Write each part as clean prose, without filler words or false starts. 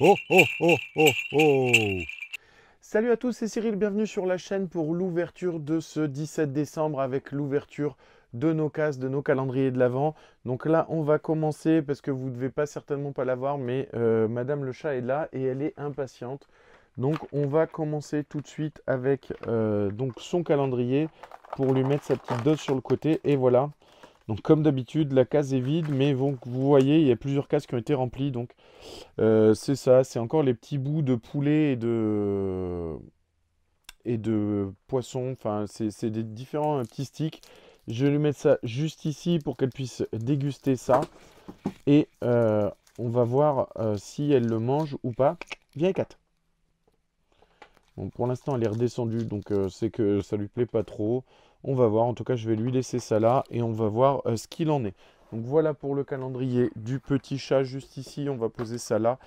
Oh, oh, oh, oh, oh. Salut à tous, c'est Cyril, bienvenue sur la chaîne pour l'ouverture de ce 17 décembre avec l'ouverture de nos cases, de nos calendriers de l'Avent. Donc là, on va commencer parce que vous ne devez pas certainement pas la voir, mais Madame le chat est là et elle est impatiente. Donc on va commencer tout de suite avec donc son calendrier pour lui mettre sa petite dose sur le côté. Et voilà. Donc comme d'habitude, la case est vide, mais vous voyez, il y a plusieurs cases qui ont été remplies. Donc c'est ça, c'est encore les petits bouts de poulet et de poisson. Enfin, c'est des différents petits sticks. Je vais lui mettre ça juste ici pour qu'elle puisse déguster ça. Et on va voir si elle le mange ou pas. Viens, Kat. Bon, pour l'instant, elle est redescendue, donc c'est que ça lui plaît pas trop. On va voir. En tout cas, je vais lui laisser ça là et on va voir ce qu'il en est. Donc voilà pour le calendrier du petit chat juste ici. On va poser ça là.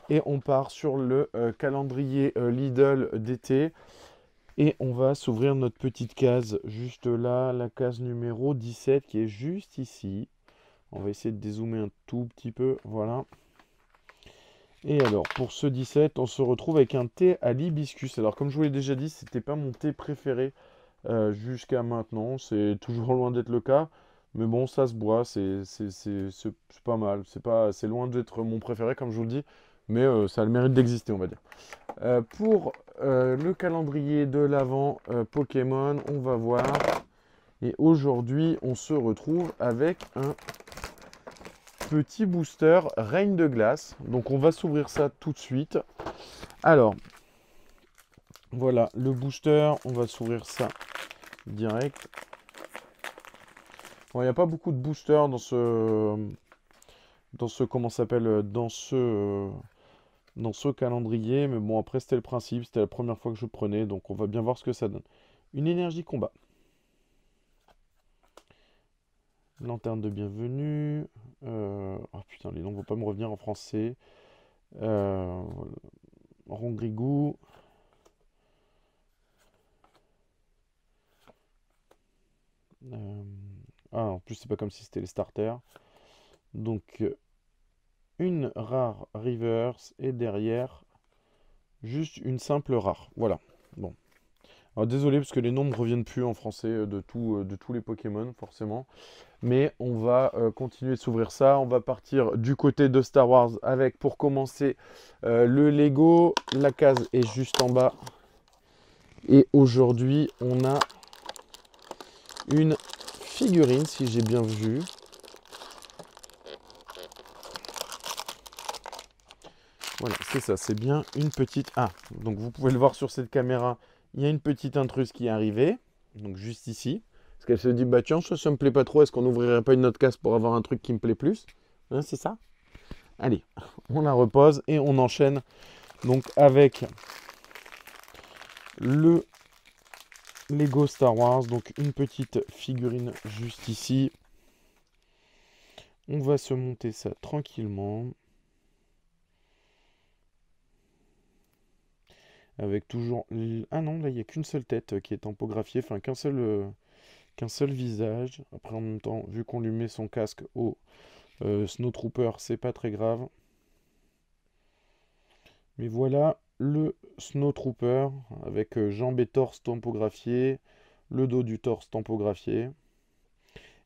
Et on part sur le calendrier Lidl d'été. Et on va s'ouvrir notre petite case juste là, la case numéro 17 qui est juste ici. On va essayer de dézoomer un tout petit peu, voilà. Et alors, pour ce 17, on se retrouve avec un thé à l'hibiscus. Alors, comme je vous l'ai déjà dit, c'était pas mon thé préféré jusqu'à maintenant. C'est toujours loin d'être le cas. Mais bon, ça se boit, c'est pas mal. C'est loin d'être mon préféré, comme je vous le dis. Mais ça a le mérite d'exister, on va dire. Pour le calendrier de l'Avent Pokémon, on va voir. Et aujourd'hui, on se retrouve avec un petit booster Reine de Glace. Donc on va s'ouvrir ça tout de suite. Alors, voilà le booster. On va s'ouvrir ça direct. Bon, il n'y a pas beaucoup de boosters comment ça s'appelle, dans ce calendrier. Mais bon, après, c'était le principe. C'était la première fois que je prenais. Donc on va bien voir ce que ça donne. Une énergie combat. Lanterne de bienvenue. Oh putain, les noms ne vont pas me revenir en français. Voilà. Rongrigou. Ah, en plus, c'est pas comme si c'était les starters. Donc, une rare reverse et derrière, juste une simple rare. Voilà. Bon. Alors, désolé parce que les noms ne me reviennent plus en français de tous les Pokémon, forcément. Mais on va continuer de s'ouvrir ça. On va partir du côté de Star Wars avec, pour commencer, le Lego. La case est juste en bas. Et aujourd'hui, on a une figurine, si j'ai bien vu. Voilà, c'est ça, c'est bien une petite... Ah, donc vous pouvez le voir sur cette caméra, il y a une petite intruse qui est arrivée. Donc juste ici. Parce qu'elle se dit, bah tiens, ça me plaît pas trop, est-ce qu'on n'ouvrirait pas une autre case pour avoir un truc qui me plaît plus? Hein, c'est ça? Allez, on la repose et on enchaîne donc avec le Lego Star Wars. Donc une petite figurine juste ici. On va se monter ça tranquillement. Avec toujours... Ah non, là, il n'y a qu'une seule tête qui est tampographiée. Enfin, qu'un seul visage. Après, en même temps, vu qu'on lui met son casque au Snowtrooper, c'est pas très grave. Mais voilà le Snowtrooper avec jambes et torse tampographiés, le dos du torse tampographié.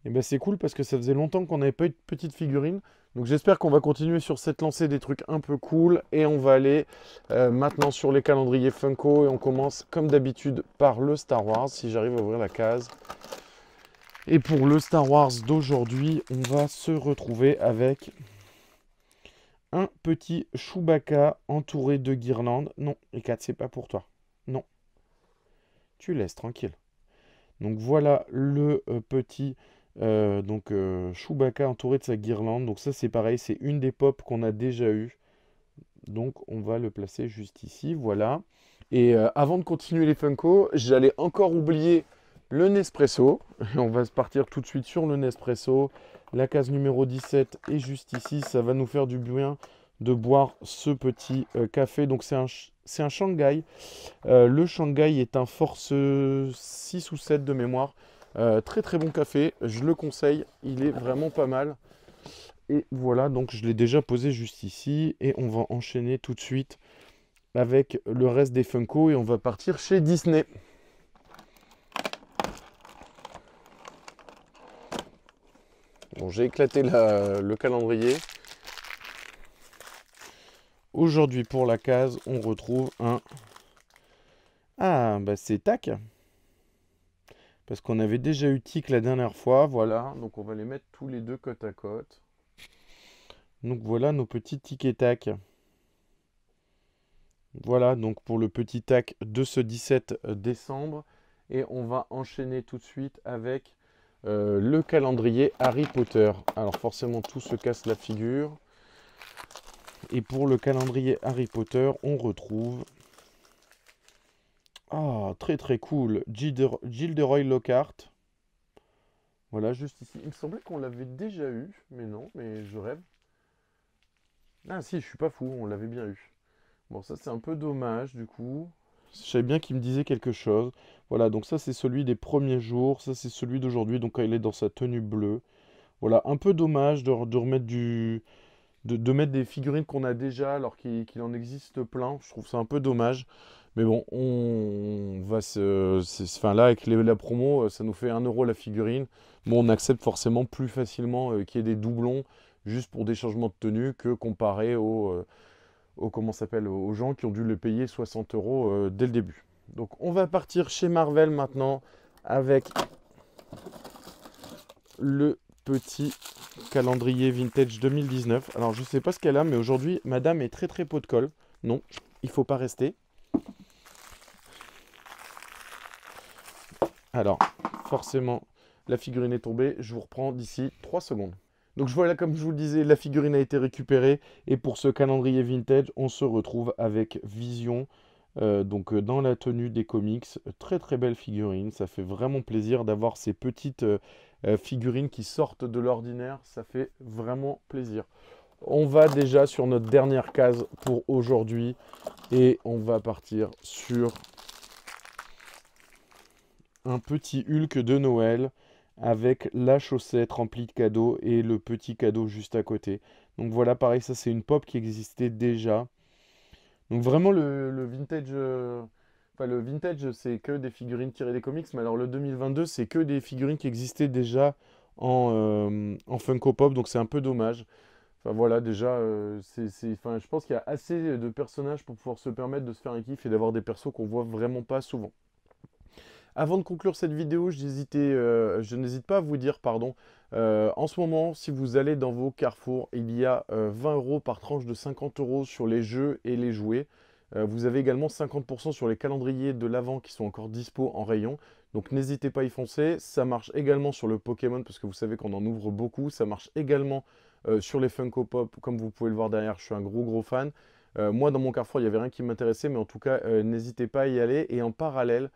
Et ben c'est cool parce que ça faisait longtemps qu'on n'avait pas eu de petite figurine. Donc j'espère qu'on va continuer sur cette lancée des trucs un peu cool. Et on va aller maintenant sur les calendriers Funko. Et on commence comme d'habitude par le Star Wars, si j'arrive à ouvrir la case. Et pour le Star Wars d'aujourd'hui, on va se retrouver avec un petit Chewbacca entouré de guirlandes. Non, Ekat, c'est pas pour toi. Non, tu laisses tranquille. Donc voilà le petit Chewbacca entouré de sa guirlande. Donc ça c'est pareil, c'est une des pop qu'on a déjà eu. Donc on va le placer juste ici, voilà. Et avant de continuer les Funko, j'allais encore oublier le Nespresso. On va se partir tout de suite sur le Nespresso. La case numéro 17 est juste ici. Ça va nous faire du bien de boire ce petit café. Donc c'est un Shanghai. Le Shanghai est un force 6 ou 7 de mémoire. Très très bon café, je le conseille, il est vraiment pas mal. Et voilà, donc je l'ai déjà posé juste ici. Et on va enchaîner tout de suite avec le reste des Funko. Et on va partir chez Disney. Bon, j'ai éclaté le calendrier. Aujourd'hui, pour la case, on retrouve un... Ah, bah c'est tac. Parce qu'on avait déjà eu Tic la dernière fois. Voilà, donc on va les mettre tous les deux côte à côte. Donc voilà nos petits Tic et Tac. Voilà, donc pour le petit tac de ce 17 décembre. Et on va enchaîner tout de suite avec le calendrier Harry Potter. Alors forcément, tout se casse la figure. Et pour le calendrier Harry Potter, on retrouve... Ah, très très cool. Gilderoy Lockhart. Voilà, juste ici. Il me semblait qu'on l'avait déjà eu, mais non, mais je rêve. Ah si, je suis pas fou, on l'avait bien eu. Bon, ça c'est un peu dommage du coup. Je savais bien qu'il me disait quelque chose. Voilà, donc ça c'est celui des premiers jours. Ça c'est celui d'aujourd'hui, donc quand il est dans sa tenue bleue. Voilà, un peu dommage de remettre de mettre des figurines qu'on a déjà alors qu'il en existe plein. Je trouve ça un peu dommage. Mais bon, on va enfin là, avec la promo, ça nous fait 1 € la figurine. Bon, on accepte forcément plus facilement qu'il y ait des doublons juste pour des changements de tenue que comparé comment s'appelle, aux gens qui ont dû le payer 60 € dès le début. Donc on va partir chez Marvel maintenant avec le petit calendrier vintage 2019. Alors je sais pas ce qu'elle a, mais aujourd'hui madame est très très pot de colle. Non, il faut pas rester. Alors forcément la figurine est tombée, je vous reprends d'ici 3 secondes. Donc voilà, comme je vous le disais, la figurine a été récupérée. Et pour ce calendrier vintage, on se retrouve avec Vision, dans la tenue des comics. Très très belle figurine. Ça fait vraiment plaisir d'avoir ces petites figurines qui sortent de l'ordinaire. Ça fait vraiment plaisir. On va déjà sur notre dernière case pour aujourd'hui. Et on va partir sur un petit Hulk de Noël avec la chaussette remplie de cadeaux et le petit cadeau juste à côté. Donc voilà, pareil, ça c'est une pop qui existait déjà. Donc vraiment le vintage, enfin le vintage c'est que des figurines tirées des comics, mais alors le 2022 c'est que des figurines qui existaient déjà en Funko Pop, donc c'est un peu dommage. Enfin voilà, déjà, enfin, je pense qu'il y a assez de personnages pour pouvoir se permettre de se faire un kiff et d'avoir des persos qu'on voit vraiment pas souvent. Avant de conclure cette vidéo, je n'hésite pas à vous dire, pardon, en ce moment, si vous allez dans vos carrefours, il y a 20 € par tranche de 50 € sur les jeux et les jouets. Vous avez également 50% sur les calendriers de l'Avent qui sont encore dispo en rayon. Donc n'hésitez pas à y foncer. Ça marche également sur le Pokémon parce que vous savez qu'on en ouvre beaucoup. Ça marche également sur les Funko Pop. Comme vous pouvez le voir derrière, je suis un gros fan. Moi, dans mon carrefour, il n'y avait rien qui m'intéressait, mais en tout cas, n'hésitez pas à y aller. Et en parallèle,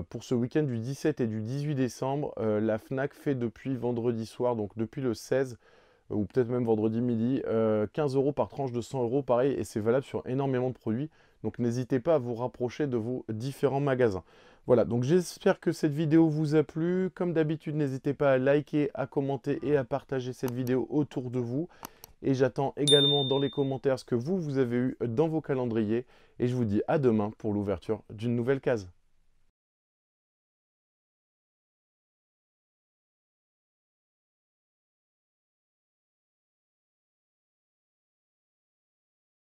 pour ce week-end du 17 et du 18 décembre, la FNAC fait depuis vendredi soir, donc depuis le 16, ou peut-être même vendredi midi, 15 € par tranche de 100 € pareil, et c'est valable sur énormément de produits. Donc n'hésitez pas à vous rapprocher de vos différents magasins. Voilà, donc j'espère que cette vidéo vous a plu. Comme d'habitude, n'hésitez pas à liker, à commenter et à partager cette vidéo autour de vous. Et j'attends également dans les commentaires ce que vous avez eu dans vos calendriers. Et je vous dis à demain pour l'ouverture d'une nouvelle case.